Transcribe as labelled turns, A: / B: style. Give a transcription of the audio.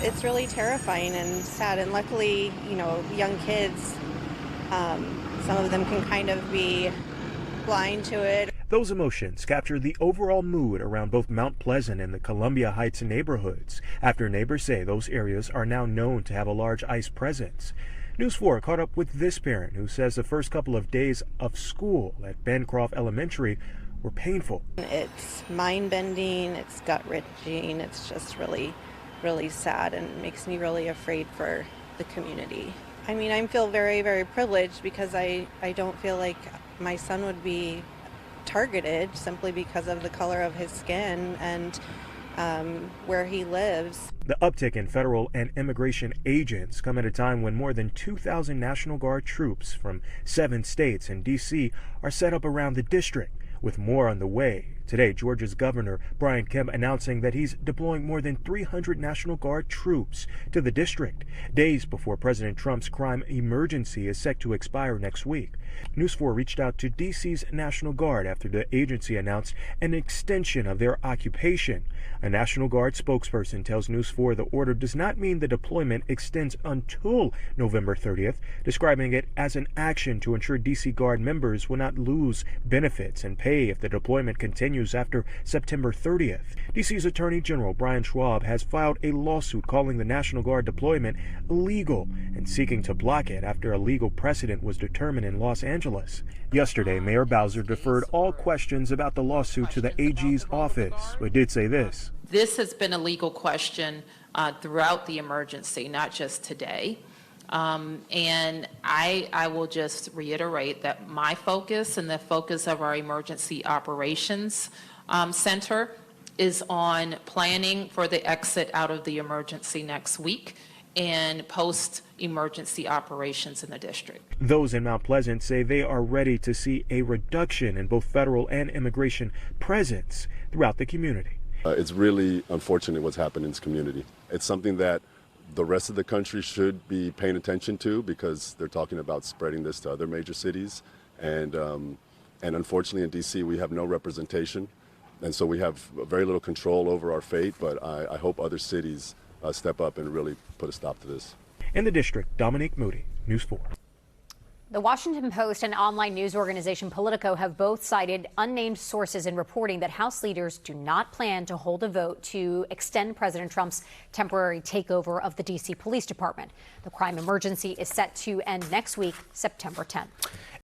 A: it's really terrifying and sad. And luckily, young kids, some of them can kind of be blind to it.
B: Those emotions capture the overall mood around both Mount Pleasant and the Columbia Heights neighborhoods, after neighbors say those areas are now known to have a large ice presence. News 4 caught up with this parent who says the first couple of days of school at Bancroft Elementary were painful.
A: It's mind-bending, it's gut-wrenching, it's just really, really sad and makes me really afraid for the community. I mean, I feel very, very privileged because I don't feel like my son would be targeted simply because of the color of his skin and where he lives.
B: The uptick in federal and immigration agents come at a time when more than 2,000 National Guard troops from 7 states and D.C. are set up around the district, with more on the way. Today, Georgia's Governor Brian Kemp announcing that he's deploying more than 300 National Guard troops to the district, days before President Trump's crime emergency is set to expire next week. News 4 reached out to D.C.'s National Guard after the agency announced an extension of their occupation. A National Guard spokesperson tells News 4 the order does not mean the deployment extends until November 30th, describing it as an action to ensure D.C. Guard members will not lose benefits and pay if the deployment continues after September 30th. D.C.'s Attorney General Brian Schwab has filed a lawsuit calling the National Guard deployment illegal and seeking to block it after a legal precedent was determined in Los Angeles. Yesterday, Mayor Bowser deferred all questions about the lawsuit to the AG's office, but did say this.
C: This has been a legal question throughout the emergency, not just today. And I will just reiterate that my focus and the focus of our Emergency Operations Center is on planning for the exit out of the emergency next week and post-emergency operations in the district.
B: Those in Mount Pleasant say they are ready to see a reduction in both federal and immigration presence throughout the community.
D: It's really unfortunate what's happened in this community. It's something that the rest of the country should be paying attention to because they're talking about spreading this to other major cities. And unfortunately in D.C. we have no representation. And so we have very little control over our fate, but I hope other cities step up and really put a stop to this.
B: In the district, Dominique, Moody, News 4.
E: The Washington Post and online news organization Politico have both cited unnamed sources in reporting that House leaders do not plan to hold a vote to extend President Trump's temporary takeover of the D.C. Police Department. The crime emergency is set to end next week, September 10th.